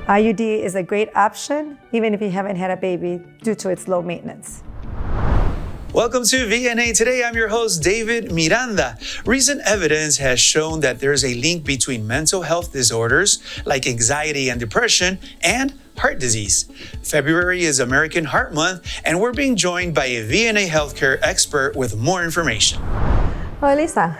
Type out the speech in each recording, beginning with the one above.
IUD is a great option, even if you haven't had a baby, due to its low maintenance. Welcome to VNA. Today, I'm your host, David Miranda. Recent evidence has shown that there's a link between mental health disorders like anxiety and depression and heart disease. February is American Heart Month, and we're being joined by a VNA healthcare expert with more information. Well, Lisa,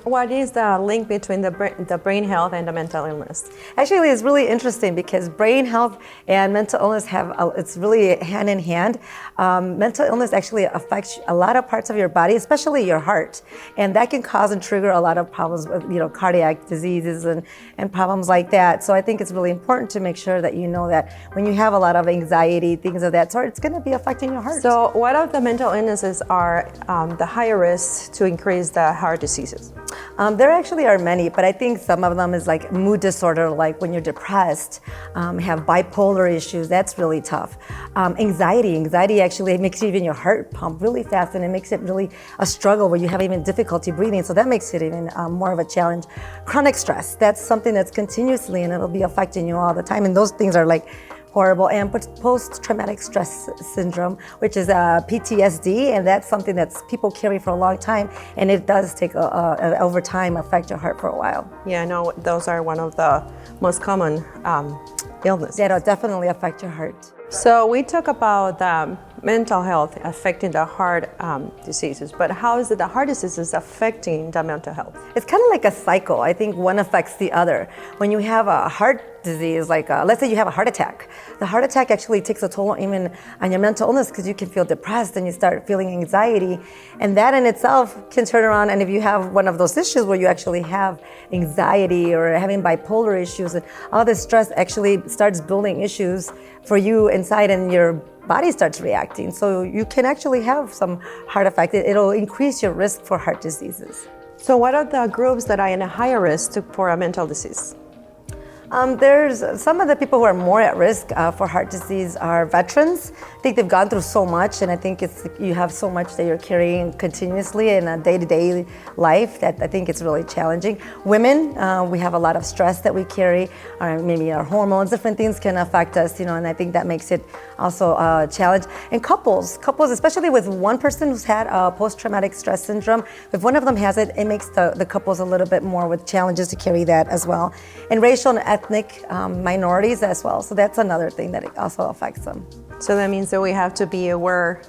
what is the link between the brain health and the mental illness? Actually, it's really interesting because brain health and mental illness it's really hand in hand. Mental illness actually affects a lot of parts of your body, especially your heart, and that can cause and trigger a lot of problems with cardiac diseases and problems like that. So I think it's really important to make sure that you know that when you have a lot of anxiety, things of that sort, it's going to be affecting your heart. So what of the mental illnesses are the higher risk to increase the heart diseases? There actually are many, but I think some of them is like mood disorder, like when you're depressed, have bipolar issues, that's really tough. Anxiety actually makes even your heart pump really fast, and it makes it really a struggle where you have even difficulty breathing, so that makes it even more of a challenge. Chronic stress, that's something that's continuously and it'll be affecting you all the time, and those things are like horrible. And post-traumatic stress syndrome, which is PTSD, and that's something that people carry for a long time, and it does take over time affect your heart for a while. Yeah, I know those are one of the most common illnesses. Yeah, it'll definitely affect your heart. So we talk about mental health affecting the heart diseases, but how is it the heart diseases affecting the mental health? It's kind of like a cycle. I think one affects the other. When you have a heart disease, like let's say you have a heart attack, the heart attack actually takes a toll even on your mental illness because you can feel depressed and you start feeling anxiety, and that in itself can turn around. And if you have one of those issues where you actually have anxiety or having bipolar issues, and all this stress actually starts building issues for you inside, and your body starts reacting. So you can actually have some heart effect. It'll increase your risk for heart diseases. So what are the groups that are in a higher risk for a mental disease? There's some of the people who are more at risk for heart disease are veterans. I think they've gone through so much, and I think you have so much that you're carrying continuously in a day-to-day life that I think it's really challenging. Women, we have a lot of stress that we carry, or maybe our hormones, different things can affect us, and I think that makes it also a challenge. And couples, especially with one person who's had post-traumatic stress syndrome, if one of them has it, it makes the couples a little bit more with challenges to carry that as well. And racial and ethnic minorities as well. So that's another thing that it also affects them. So that means that we have to be aware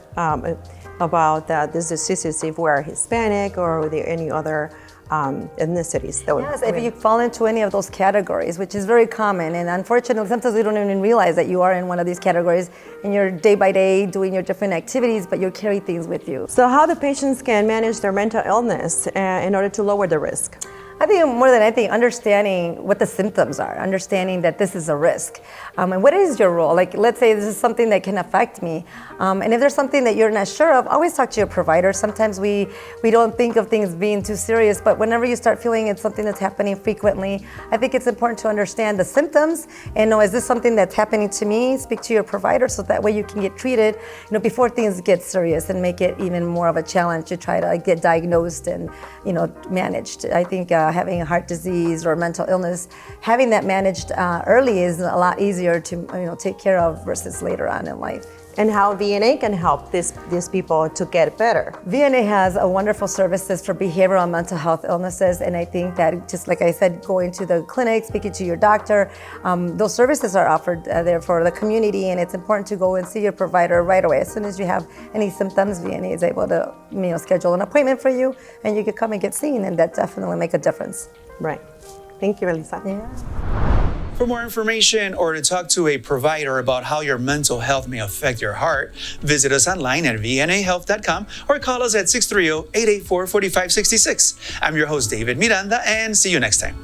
about these diseases if we're Hispanic or with any other ethnicities. Yes, if you fall into any of those categories, which is very common, and unfortunately sometimes we don't even realize that you are in one of these categories, and you're day by day doing your different activities, but you carry things with you. So how the patients can manage their mental illness in order to lower the risk? I think more than anything, understanding what the symptoms are, understanding that this is a risk. And what is your role? Like, let's say this is something that can affect me. And if there's something that you're not sure of, always talk to your provider. Sometimes we don't think of things being too serious, but whenever you start feeling it's something that's happening frequently, I think it's important to understand the symptoms and know, is this something that's happening to me? Speak to your provider so that way you can get treated, before things get serious and make it even more of a challenge to try to get diagnosed and, managed. I think having a heart disease or mental illness, having that managed early is a lot easier to take care of versus later on in life. And how VNA can help these people to get better. VNA has a wonderful services for behavioral and mental health illnesses, and I think that, just like I said, going to the clinic, speaking to your doctor, those services are offered there for the community, and it's important to go and see your provider right away. As soon as you have any symptoms, VNA is able to schedule an appointment for you, and you can come and get seen, and that definitely make a difference. Right. Thank you, Elisa. Yeah. For more information or to talk to a provider about how your mental health may affect your heart, visit us online at vnahealth.com or call us at 630-884-4566. I'm your host, David Miranda, and see you next time.